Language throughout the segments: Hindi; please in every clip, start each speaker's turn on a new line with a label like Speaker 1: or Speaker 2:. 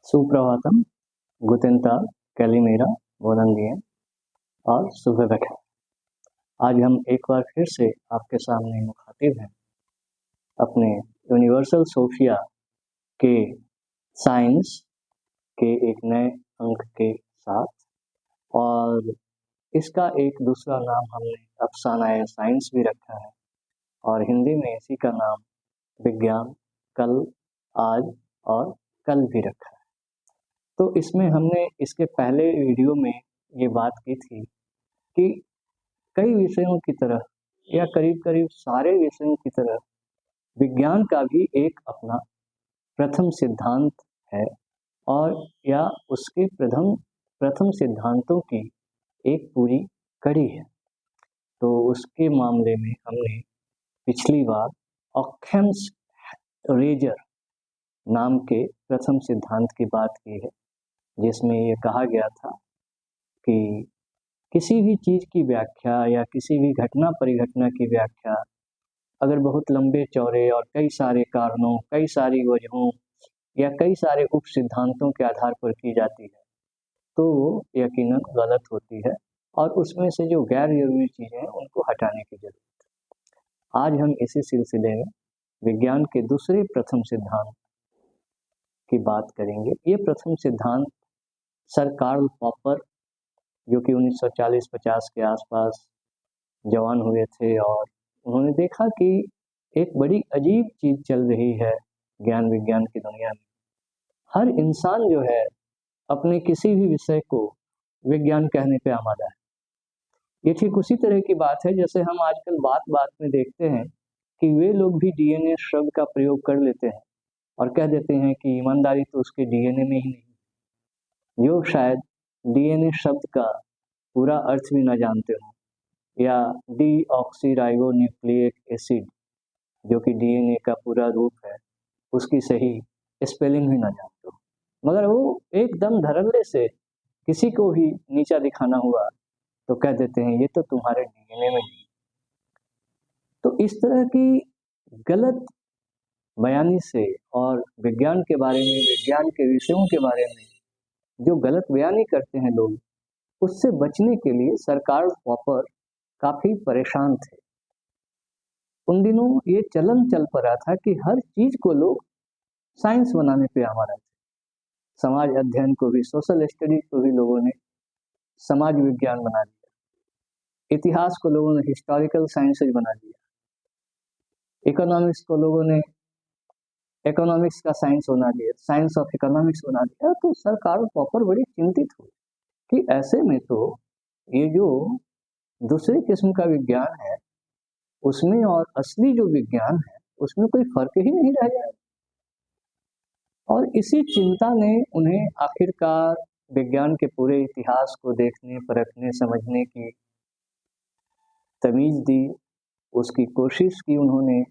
Speaker 1: सुप्रभातम, गुतेन ताग, कैलिमेरा, बुenos días और सुबह बखैर। आज हम एक बार फिर से आपके सामने मुखातिब हैं अपने यूनिवर्सल सोफिया के साइंस के एक नए अंक के साथ, और इसका एक दूसरा नाम हमने अफसानाए साइंस भी रखा है और हिंदी में इसी का नाम विज्ञान कल, आज और कल भी रखा है। तो इसमें हमने इसके पहले वीडियो में ये बात की थी कि कई विषयों की तरह या करीब करीब सारे विषयों की तरह विज्ञान का भी एक अपना प्रथम सिद्धांत है और या उसके प्रथम सिद्धांतों की एक पूरी कड़ी है। तो उसके मामले में हमने पिछली बार ऑक्खम्स रेजर नाम के प्रथम सिद्धांत की बात की है, जिसमें ये कहा गया था कि किसी भी चीज़ की व्याख्या या किसी भी घटना परिघटना की व्याख्या अगर बहुत लंबे चौड़े और कई सारे कारणों, कई सारी वजहों या कई सारे उप सिद्धांतों के आधार पर की जाती है तो वो यकीनन गलत होती है और उसमें से जो गैर जरूरी चीज़ें हैं उनको हटाने की जरूरत है। आज हम इसी सिलसिले में विज्ञान के दूसरे प्रथम सिद्धांत की बात करेंगे। ये प्रथम सिद्धांत सर कार्ल पॉपर, जो कि 1940-50 के आसपास जवान हुए थे, और उन्होंने देखा कि एक बड़ी अजीब चीज़ चल रही है ज्ञान विज्ञान की दुनिया में। हर इंसान जो है अपने किसी भी विषय को विज्ञान कहने पे आमादा है। ये ठीक उसी तरह की बात है जैसे हम आजकल बात बात में देखते हैं कि वे लोग भी डीएनए शब्द का प्रयोग कर लेते हैं और कह देते हैं कि ईमानदारी तो उसके डीएनए में ही नहीं, जो शायद डीएनए शब्द का पूरा अर्थ भी न जानते हो, या डीऑक्सीराइबोन्यूक्लिक एसिड जो कि डीएनए का पूरा रूप है उसकी सही स्पेलिंग भी न जानते हो, मगर वो एकदम धड़ल्ले से किसी को भी नीचा दिखाना हुआ तो कह देते हैं ये तो तुम्हारे डीएनए में नहीं। तो इस तरह की गलत बयानी से और विज्ञान के बारे में, विज्ञान के विषयों के बारे में जो गलत बयानी करते हैं लोग, उससे बचने के लिए सर कार्ल पॉपर काफ़ी परेशान थे। उन दिनों ये चलन चल पड़ा था कि हर चीज़ को लोग साइंस बनाने पे आमादा थे। समाज अध्ययन को भी, सोशल स्टडीज को भी लोगों ने समाज विज्ञान बना दिया, इतिहास को लोगों ने हिस्टोरिकल साइंसेज बना दिया, इकोनॉमिक्स को लोगों ने इकोनॉमिक्स का साइंस बना दिया, साइंस ऑफ इकोनॉमिक्स बना दिया। तो सर कार्ल पॉपर बड़ी चिंतित हुए कि ऐसे में तो ये जो दूसरे किस्म का विज्ञान है उसमें और असली जो विज्ञान है उसमें कोई फर्क ही नहीं रह जाएगा। और इसी चिंता ने उन्हें आखिरकार विज्ञान के पूरे इतिहास को देखने, परखने, समझने की तमीज़ दी, उसकी कोशिश की उन्होंने,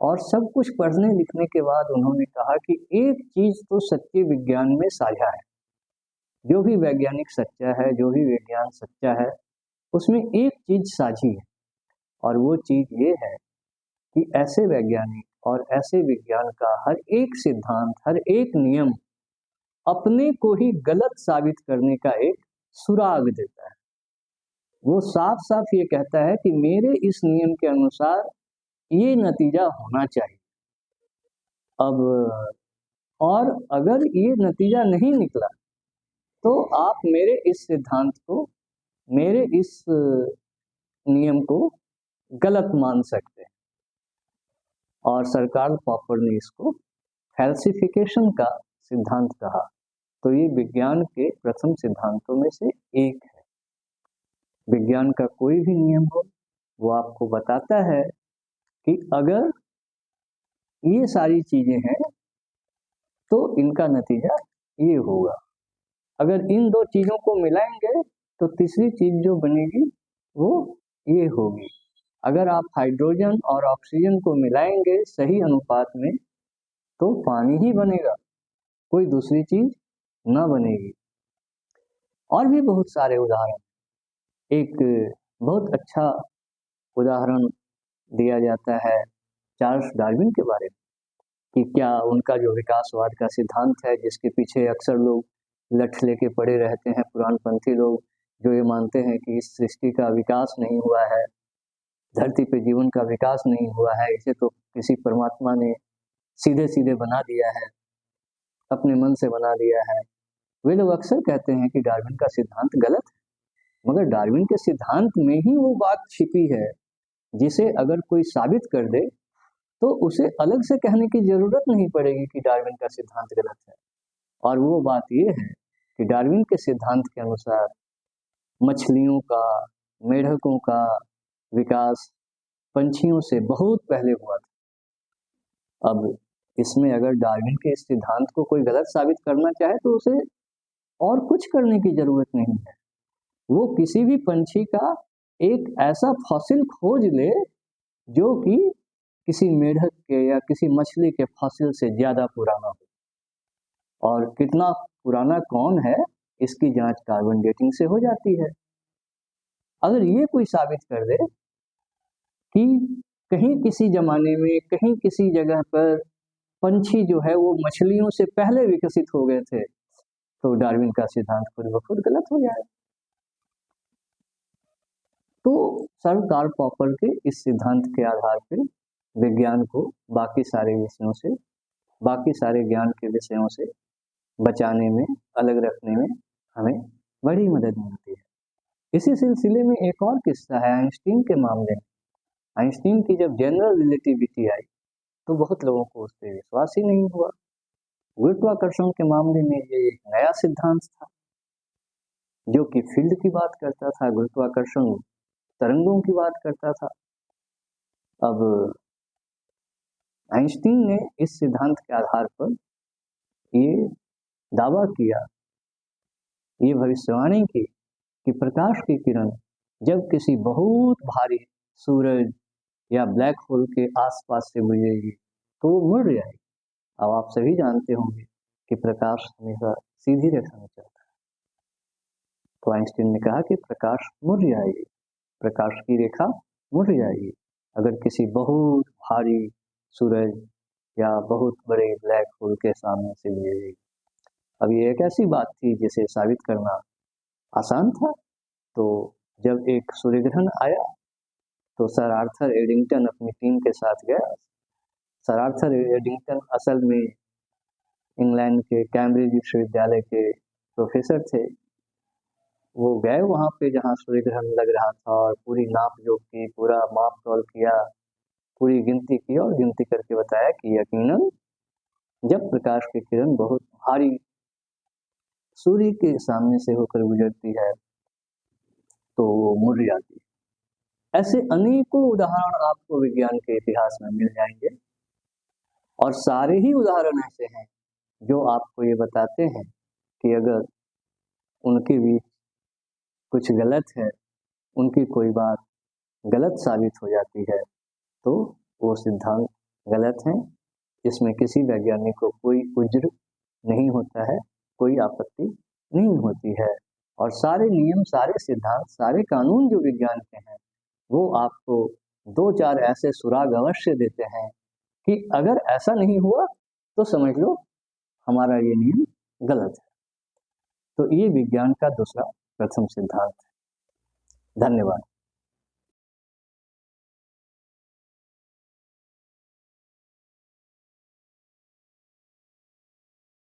Speaker 1: और सब कुछ पढ़ने लिखने के बाद उन्होंने कहा कि एक चीज़ तो सच्चे विज्ञान में साझा है, जो भी वैज्ञानिक सच्चा है, जो भी विज्ञान सच्चा है, उसमें एक चीज़ साझी है, और वो चीज़ ये है कि ऐसे वैज्ञानिक और ऐसे विज्ञान का हर एक सिद्धांत, हर एक नियम अपने को ही गलत साबित करने का एक सुराग देता है। वो साफ साफ ये कहता है कि मेरे इस नियम के अनुसार ये नतीजा होना चाहिए। अब और अगर ये नतीजा नहीं निकला तो आप मेरे इस सिद्धांत को, मेरे इस नियम को गलत मान सकते हैं। और सर कार्ल पॉपर ने इसको फैल्सिफिकेशन का सिद्धांत कहा। तो ये विज्ञान के प्रथम सिद्धांतों में से एक है। विज्ञान का कोई भी नियम हो वो आपको बताता है कि अगर ये सारी चीज़ें हैं तो इनका नतीजा ये होगा। अगर इन दो चीज़ों को मिलाएंगे तो तीसरी चीज़ जो बनेगी वो ये होगी। अगर आप हाइड्रोजन और ऑक्सीजन को मिलाएंगे सही अनुपात में तो पानी ही बनेगा, कोई दूसरी चीज़ न बनेगी। और भी बहुत सारे उदाहरण, एक बहुत अच्छा उदाहरण दिया जाता है चार्ल्स डार्विन के बारे में। कि क्या उनका जो विकासवाद का सिद्धांत है, जिसके पीछे अक्सर लोग लठ लेके पड़े रहते हैं, पुराणपंथी लोग, जो ये मानते हैं कि इस सृष्टि का विकास नहीं हुआ है, धरती पे जीवन का विकास नहीं हुआ है, इसे तो किसी परमात्मा ने सीधे-सीधे बना दिया है, अपने मन से बना दिया है। वे लोग अक्सर कहते हैं कि डार्विन का सिद्धांत गलत है, मगर डार्विन के सिद्धांत में ही वो बात छिपी है, जिसे अगर कोई साबित कर दे, तो उसे अलग से कहने की ज़रूरत नहीं पड़ेगी कि डार्विन का सिद्धांत गलत है। और वो बात ये है कि डार्विन के सिद्धांत के अनुसार मछलियों का, मेढकों का विकास पंछियों से बहुत पहले हुआ था। अब इसमें अगर डार्विन के इस सिद्धांत को कोई गलत साबित करना चाहे तो उसे और कुछ करने की ज़रूरत नहीं है। वो किसी भी पंछी का एक ऐसा फॉसिल खोज ले जो कि किसी मेढक के या किसी मछली के फॉसिल से ज़्यादा पुराना हो, और कितना पुराना कौन है इसकी जांच कार्बन डेटिंग से हो जाती है। अगर ये कोई साबित कर दे कि कहीं किसी ज़माने में, कहीं किसी जगह पर पंछी जो है वो मछलियों से पहले विकसित हो गए थे, तो डार्विन का सिद्धांत खुद ब खुद गलत हो जाएगा। तो सर कार्ल पॉपर के इस सिद्धांत के आधार पर विज्ञान को बाकी सारे विषयों से, बाकी सारे ज्ञान के विषयों से बचाने में, अलग रखने में हमें बड़ी मदद मिलती है। इसी सिलसिले में एक और किस्सा है आइंस्टीन के मामले में। आइंस्टीन की जब जनरल रिलेटिविटी आई तो बहुत लोगों को उस पर विश्वास ही नहीं हुआ। गुरुत्वाकर्षण के मामले में ये एक नया सिद्धांत था जो कि फील्ड की बात करता था, गुरुत्वाकर्षण तरंगों की बात करता था। अब आइंस्टीन ने इस सिद्धांत के आधार पर ये दावा किया, ये भविष्यवाणी की कि प्रकाश की किरण जब किसी बहुत भारी सूरज या ब्लैक होल के आसपास से गुजरेगी तो वो मुड़ जाएगी। अब आप सभी जानते होंगे कि प्रकाश हमेशा सीधी रेखा में चलता है, तो आइंस्टीन ने कहा कि प्रकाश मुड़ जाएगी, प्रकाश की रेखा मुड़ जाएगी अगर किसी बहुत भारी सूरज या बहुत बड़े ब्लैक होल के सामने से गुजरेगी। अब ये एक ऐसी बात थी जिसे साबित करना आसान था। तो जब एक सूर्य ग्रहण आया तो सर आर्थर एडिंगटन अपनी टीम के साथ गया। सर आर्थर एडिंगटन असल में इंग्लैंड के कैम्ब्रिज विश्वविद्यालय के प्रोफेसर थे। वो गए वहाँ पे जहाँ सूर्य ग्रहण लग रहा था और पूरी नाप जोख की, पूरा माप तौल किया, पूरी गिनती की और गिनती करके बताया कि यकीनन जब प्रकाश की किरण बहुत भारी सूर्य के सामने से होकर गुजरती है तो वो मुड़ जाती है। ऐसे अनेकों उदाहरण आपको विज्ञान के इतिहास में मिल जाएंगे और सारे ही उदाहरण ऐसे हैं जो आपको ये बताते हैं कि अगर उनके बीच कुछ गलत है, उनकी कोई बात गलत साबित हो जाती है तो वो सिद्धांत गलत है। इसमें किसी वैज्ञानिक को कोई उज्र नहीं होता है, कोई आपत्ति नहीं होती है। और सारे नियम, सारे सिद्धांत, सारे कानून जो विज्ञान के हैं वो आपको 2-4 ऐसे सुराग अवश्य देते हैं कि अगर ऐसा नहीं हुआ तो समझ लो हमारा ये नियम गलत है। तो ये विज्ञान का दूसरा प्रथम सिद्धांत है। धन्यवाद।